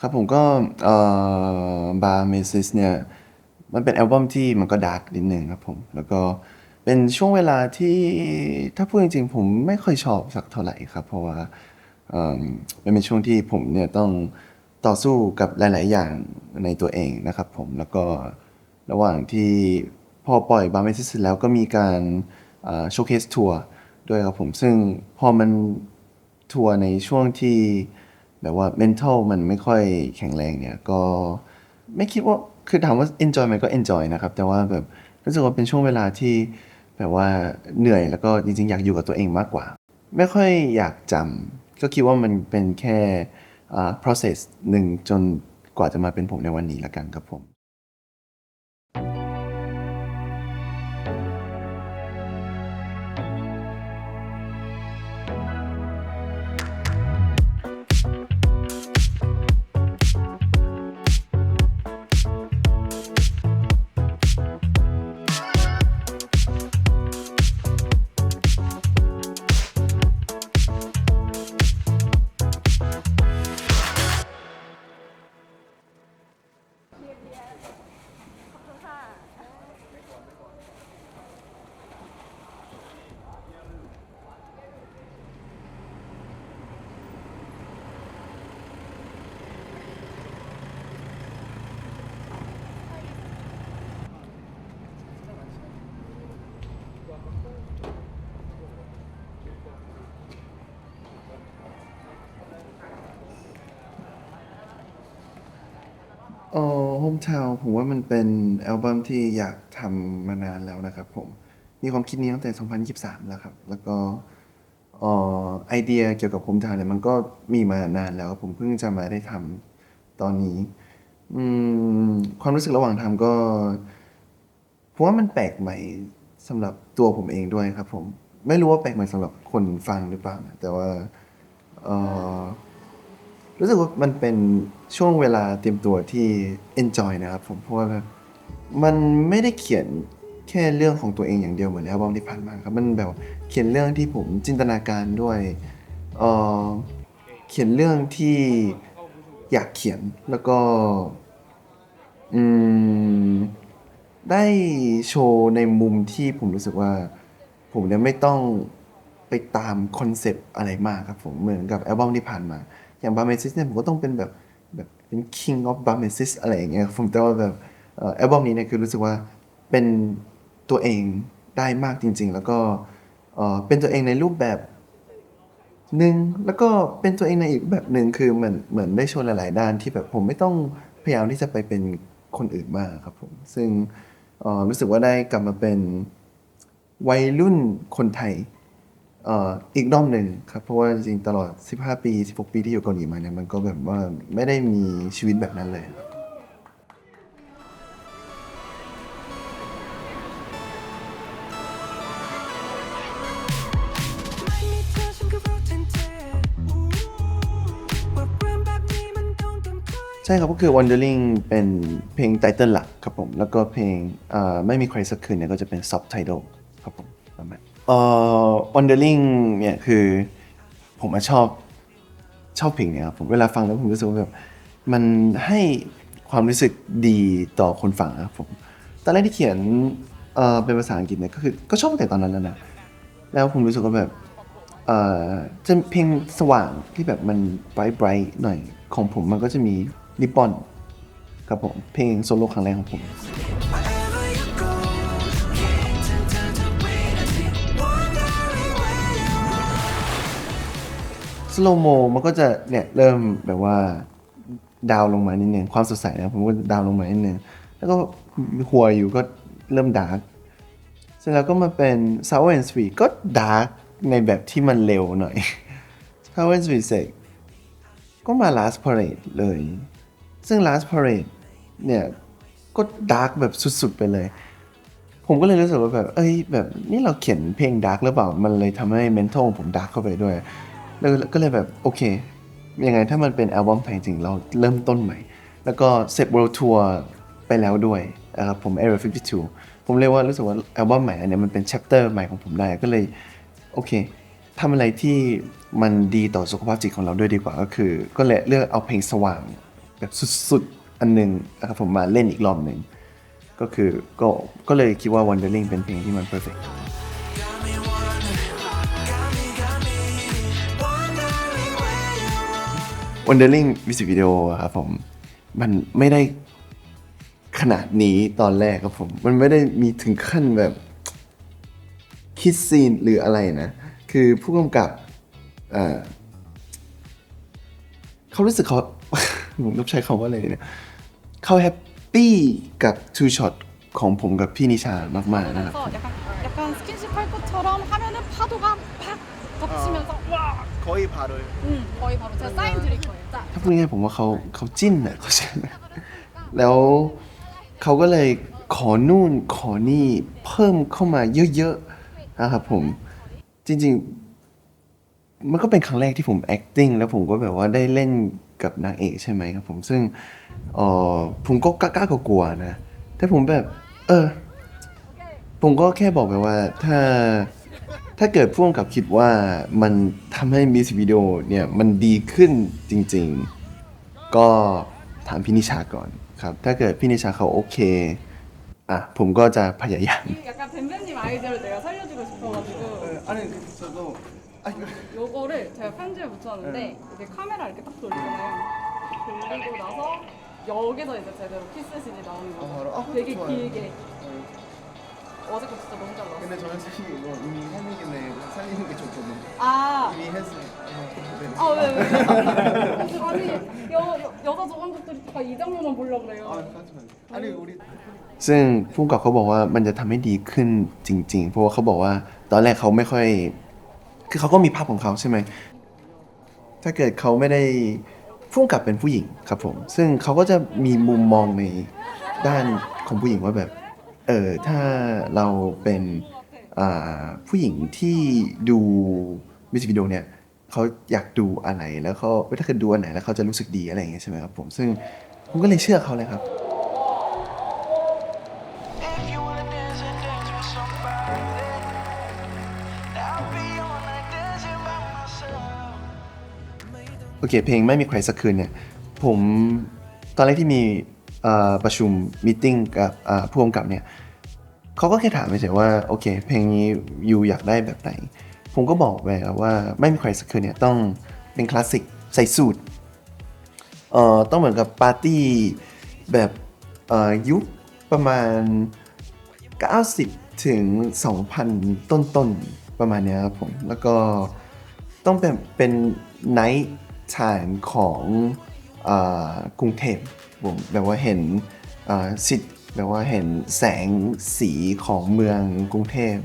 ครับผมก็บาร์เมซิสเนี่ยมันเป็นอัลบั้มที่มันก็ดาร์กนิดนึงครับผมแล้วก็เป็นช่วงเวลาที่ถ้าพูดจริงๆผมไม่ค่อยชอบสักเท่าไหร่ครับเพราะว่าเอ่อมันเป็นช่วงที่ผมเนี่ยต้องต่อสู้กับหลายๆอย่างในตัวเองนะครับผมแล้วก็ระหว่างที่พอปล่อยบาร์เมซิสเสร็จแล้วก็มีการโชว์เคสทัวร์ด้วยครับผมซึ่งพอมันทัวร์ในช่วงที่แบบว่า mental มันไม่ค่อยแข็งแรงเนี่ยก็ไม่คิดว่าคือถามว่า enjoy ไหมก็ enjoy นะครับแต่ว่าแบบรู้สึกว่าเป็นช่วงเวลาที่แบบว่าเหนื่อยแล้วก็จริงๆอยากอยู่กับตัวเองมากกว่าไม่ค่อยอยากจำก็คิดว่ามันเป็นแค่process หนึ่งจนกว่าจะมาเป็นผมในวันนี้ละกันครับผม Hometown ผมว่ามันเป็นอัลบั้มที่อยากทำมานานแล้วนะครับผมมีความคิดนี้ตั้งแต่2023แล้วครับแล้วก็ไอเดียเกี่ยวกับ Hometown เนี่ยมันก็มีมานานแล้วผมเพิ่งจะมาได้ทำตอนนี้อืความรู้สึกระหว่างทำก็ผมว่ามันแปลกใหม่สำหรับตัวผมเองด้วยครับผมไม่รู้ว่าแปลกใหม่สำหรับคนฟังหรือเปล่านะแต่ว่าเอ่อ รู้สึกว่ามันเป็นช่วงเวลาเตรียมตัวที่ enjoy นะครับผมเพราะว่าแบบมันไม่ได้เขียนแค่เรื่องของตัวเองอย่างเดียวเหมือนอัลบั้มที่ผ่านมาครับมันแบบเขียนเรื่องที่ผมจินตนาการด้วยเอ่อเขียนเรื่องที่อยากเขียนแล้วก็อืมได้โชว์ในมุมที่ผมรู้สึกว่าผมเนี่ยไม่ต้องไปตามคอนเซปต์อะไรมากครับผมเหมือนกับอัลบั้มที่ผ่านมาอย่าง Bummesis เนี่ยผมก็ต้องเป็นแบบเป็น King of Bummesis อะไรอย่างเงี้ยผมแต่ว่าแบบอัลบั้มนี้เนี่ยคือรู้สึกว่าเป็นตัวเองได้มากจริงๆแล้วก็เป็นตัวเองในรูปแบบหนึ่งแล้วก็เป็นตัวเองในอีกแบบหนึ่งคือเหมือนได้โชว์หลายๆด้านที่แบบผมไม่ต้องพยายามที่จะไปเป็นคนอื่นมากครับผมซึ่งรู้สึกว่าได้กลับมาเป็นวัยรุ่นคนไทยอีกรอบหนึ่งครับเพราะว่าจริงๆตลอด15ปี16ปีที่อยู่เกาหลีมาเนี่ยมันก็แบบว่าไม่ได้มีชีวิตแบบนั้นเลยครับไม่มีเธอฉันก็รู้ทันทีว่าเรื่องแบบนี้มันต้องทำใครใช่ครับก็คือ Wandering เป็นเพลงไตเติ้ลหลักครับผมแล้วก็เพลงไม่มีใครสักคืนเนี่ยก็จะเป็น Subtitle ครับผมประมาณWandering เนี่ยคือผมชอบเพลงเนี่ยครับผมเวลาฟังแล้วผมรู้สึกว่าแบบมันให้ความรู้สึกดีต่อคนฟังครับผมตอนแรกที่เขียนเป็นภาษาอังกฤษเนี่ยก็คือก็ชอบตั้งแต่ตอนนั้นแล้วนะแล้วผมรู้สึกว่าแบบเอ่อจะเพลงสว่างที่แบบมันไบรท์หน่อยของผมมันก็จะมีริบบอนครับผมเพลงโซโล่ครั้งแรกของผม Wherever you go คิดถึงเธอทุกวินาที Wondering where you are สโลโมมันก็จะเนี่ยเริ่มแบบว่าดาวลงมานิดนึงความสดใสนะผมก็ดาวลงมานิดนึงแล้วก็หัวอยู่ก็เริ่มดาร์กเสร็จแล้วก็มาเป็น Sour and Sweet ก็ดาร์กในแบบที่มันเร็วหน่อย Sour and Sweet เสร็จก็มา Last Parade เลย ซึ่ง Last Parade เนี่ยก็ดาร์กแบบสุดๆไปเลย ผมก็เลยรู้สึกว่าแบบเอ้ยแบบนี่เราเขียนเพลงดาร์กหรือเปล่ามันเลยทำให้ mental ของผมดาร์กเข้าไปด้วยแล้วก็เลยแบบโอเคยังไงถ้ามันเป็นอัลบั้มไทยจริงเราเริ่มต้นใหม่แล้วก็เสร็จ World Tour ไปแล้วด้วยนะครับผม Area 52ผมเลยว่ารู้สึกว่าอัลบั้มใหม่อันเนี้ยมันเป็น chapter ใหม่ของผมได้ก็เลยโอเคทำอะไรที่มันดีต่อสุขภาพจิตของเราด้วยดีกว่าก็คือก็เลยเลือกเอาเพลงสว่าง แบบสุดๆอันหนึงนะครับผมมาเล่นอีกรอบหนึ่งก็คือก็เลยคิดว่า Wondering เป็นเพลงที่มัน perfect Wondering มิวสิกวิดีโอครับผมมันไม่ได้ขนาดนี้ตอนแรกครับผมมันไม่ได้มีถึงขั้นแบบคิดซีนหรืออะไรนะคือผู้กำกับเขารู้สึกเขา ผมต้องใช้คำว่าอะไรเนี่ยเขาแฮปปี้กับ two shot ของผมกับพี่นิชามากๆนะครับ 그래서 약간 스킨십 할 것처럼 하면은 파도가 팍 덮치면서 와 거의 바로요. 거의 바로 제가 사인 드릴 거예요. 자, ถ้าพูดง่ายๆผมว่าเขาจิ้นอ่ะเขาใช่ไหมแล้วเขาก็เลยขอนู่นขอนี่เพิ่มเข้ามาเยอะๆนะครับผมจริงๆมันก็เป็นครั้งแรกที่ผม acting แล้วผมก็แบบว่าได้เล่นกับนางเอกใช่ไหมครับผมซึ่งผมก็กล้ากลัวๆนะแต่ผมแบบผมก็แค่บอกไปว่าถ้าเกิดพ่วงกับคิดว่ามันทำให้มิวสิกวิดีโอเนี่ยมันดีขึ้นจริงๆก็ถามพี่นิชาก่อนครับถ้าเกิดพี่นิชาเขาโอเคผมก็จะพยายาม 약간 뱀뱀님 아이디어를 내가 살려주고 싶어가지고 아니 저도 요거를 제가 편지에 붙여놨는데 이렇게 카메라 이렇게 딱 돌리잖아요. 돌리고 나서 여기서 이제 제대로 키스신이 나오는 거죠. 바로? 되게 좋아요. 길게. 어제 거 진짜 너무 잘 나왔어요. 근데 저는 사실 이거 이미 하는 김에 살리는 게 좋거든요. 아, 이미 했어요. 왜? 아니 여자 저감독들이 다 이 장면만 보려고 그래요. 아니 우리 ซึ่งผู้กำกับเขาบอกว่ามันจะทำให้ดีขึ้นจริงๆเพราะว่าเขาบอกว่าตอนแรกเขาไม่ค่อยคือเขาก็มีภาพของเขาใช่ไหมถ้าเกิดเขาไม่ได้ผู้กำกับเป็นผู้หญิงครับผมซึ่งเขาก็จะมีมุมมองในด้านของผู้หญิงว่าแบบถ้าเราเป็นผู้หญิงที่ดูมิวสิกวิดีโอเนี่ยเขาอยากดูอะไรแล้วเขาถ้าเกิดดูอันไหนแล้วเขาจะรู้สึกดีอะไรอย่างเงี้ยใช่ไหมครับผมซึ่งผมก็เลยเชื่อเขาเลยครับ If you wanna dance and dance with somebody, I'll be on like dancing by myself. โอเคเพลงไม่มีใครสักคืนเนี่ยผมตอนแรกที่มีประชุมมีตติ้งกับผู้กำกับเนี่ยเขาก็แค่ถามเฉยๆว่าโอเคเพลงนี้ยูอยากได้แบบไหนผมก็บอกไปว่าไม่มีใครสักคืนเนี่ยต้องเป็นคลาสสิกใส่สูทต้องเหมือนกับปาร์ตี้แบบยุคประมาณ90ถึง2000ต้นๆประมาณเนี้ยครับผมแล้วก็ต้องเป็นไนท์ไทม์ของกรุงเทพผมแบบว่าเห็นซิดแบบว่าเห็นแสงสีของเมืองกรุงเทพ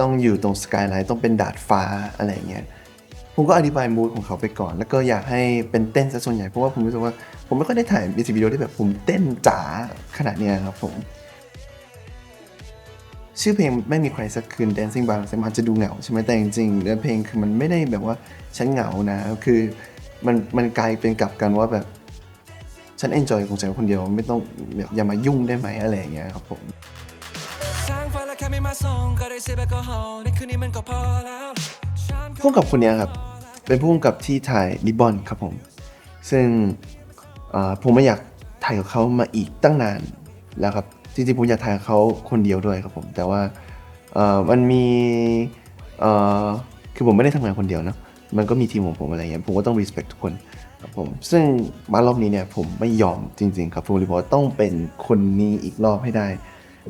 ต้องอยู่ตรงสกายไลน์ต้องเป็นดาดฟ้าอะไรเงี้ยผมก็อธิบายมูดของเขาไปก่อนแล้วก็อยากให้เป็นเต้นซะส่วนใหญ่เพราะว่าผมรู้สึกว่าผมไม่ค่อยได้ถ่ายมิวสิกวิดีโอที่แบบผมเต้นจ๋าขนาดเนี้ยครับผมชื่อเพลงไม่มีใครสักคืน Dancing by Myself อาจจะดูเหงาใช่ไหมแต่จริงๆเนื้อเพลงคือมันไม่ได้แบบว่าฉันเหงานะคือมันกลายเป็นกลับกันว่าแบบฉัน enjoy ของฉันคนเดียวไม่ต้องแบบอย่ามายุ่งได้ไหมอะไรอย่างเงี้ยครับผม ผู้กำกับคนนี้ครับเป็นผู้กำกับที่ถ่ายริบบอนครับผมซึ่งผมไม่อยากถ่ายกับเขามาอีกตั้งนานแล้วครับจริงๆผมอยากถ่ายกับเขาคนเดียวด้วยครับผมแต่ว่ามันมีคือผมไม่ได้ทำงานคนเดียวนะมันก็มีทีมของผมอะไรเงี้ยผมก็ต้อง respect ทุกคนครับผมซึ่งมารอบนี้เนี่ยผมไม่ยอมจริงๆครับผมเลยบอกว่าต้องเป็นคนนี้อีกรอบให้ได้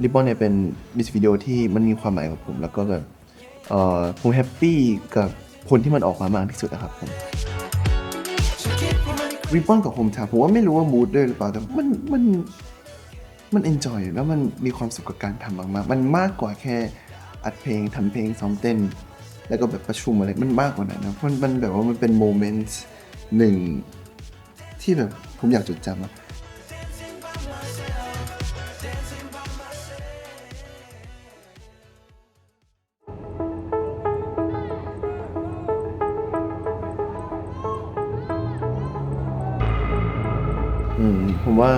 ริบบอนเนี่ยเป็นมิวสิกวิดีโอที่มันมีความหมายกับผมแล้วก็แบบผมแฮปปี้กับผลที่มันออกมามากที่สุดนะครับผมริบบอนกับโฮมทาวน์ผมว่าไม่รู้ว่ามูดด้วยหรือเปล่าแต่มันเอนจอยแล้วมันมีความสุขกับการทำมากๆมันมากกว่าแค่อัดเพลงทำเพลงซ้อมเต้นแล้วก็แบบประชุมอะไรมันมากกว่านั้นนะเพราะมันแบบว่ามันเป็นโมเมนต์หนึ่งที่แบบผมอยากจดจำอะผมว่า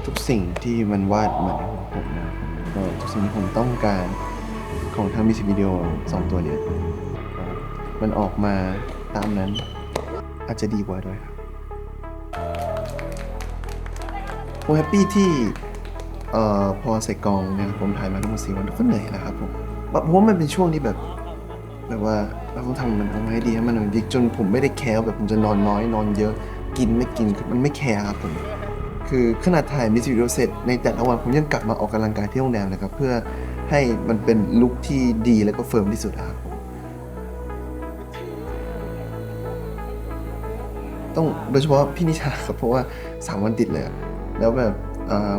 ทุกสิ่งที่มันวาดมาในหัวผมนะก็ทุกสิ่งที่ผมต้องการของทั้งมิวสิกวิดีโอ2ตัวเนี้ยมันออกมาตามนั้นอาจจะดีกว่าด้วยครับ ผมแฮปปี้ที่พอใส่กองเนี่ยผมถ่ายมาทั้งหมด4 วันทุกคนเหนื่อยนะครับผมเพราะว่ามันเป็นช่วงที่แบบว่าเราต้องทำมันออกมาให้ดีให้มันดีจนผมไม่ได้แคร์แบบผมจะนอนน้อยนอนเยอะกินไม่กินคือมันไม่แคร์ครับผมคือขนาดถ่ายมิวสิกวิดีโอเสร็จในแต่ละวันผมยังกลับมาออกกำลังกายที่โรงแรมนะครับเพื่อให้มันเป็นลุคที่ดีแล้วก็เฟิร์มที่สุดครับผมต้องโดยเฉพาะพี่นิชาครับเพราะว่า3 วันติดเลยอะแล้วแบบ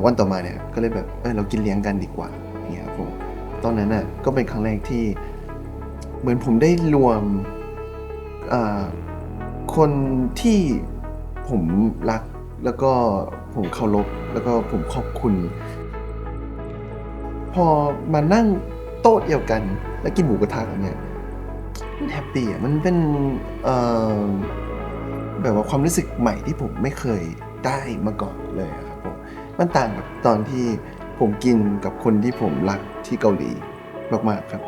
วันต่อมาเนี่ยก็เลยแบบเรากินเลี้ยงกันดีกว่าอย่างเงี้ยครับผมตอนนั้นน่ะก็เป็นครั้งแรกที่เหมือนผมได้รวมคนที่ผมรักแล้วก็ผมเคารพแล้วก็ผมขอบคุณ พอมานั่งโต๊ะเดียวกัน แล้วกินหมูกระทะกันเนี่ยมันแฮปปี้อ่ะมันเป็นแบบว่าความรู้สึกใหม่ที่ผมไม่เคยได้มาก่อนเลยอะครับผมมันต่างกับตอนที่ผมกินกับคนที่ผมรักที่เกาหลีมากๆครับ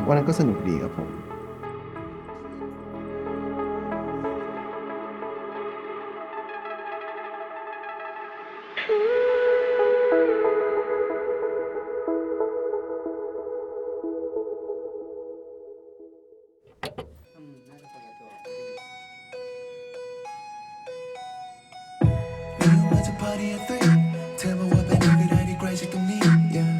วันนั้นก็สนุกดีครับผม You want to party at 3 เธอมาว่าไปไหนก็ได้ที่ไกลจากตรงนี้ yeah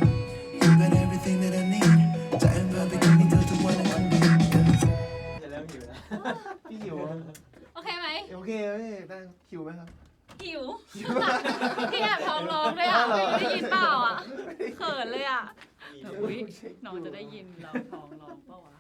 You got everything that I need จะแอมพาไปกินมีเธอทุกวันและคงดี จะเริ่มหิวแล้ว พี่หิว โอเคไหม โอเคพี่ได้หิวไหมครับ หิว พี่แอบท้องร้องด้วยอ่ะ ไม่รู้ได้ยินเปล่าอ่ะ เขินเลยอ่ะ มี อุ๊ยน้องจะได้ยินเราท้องร้องเปล่าวะ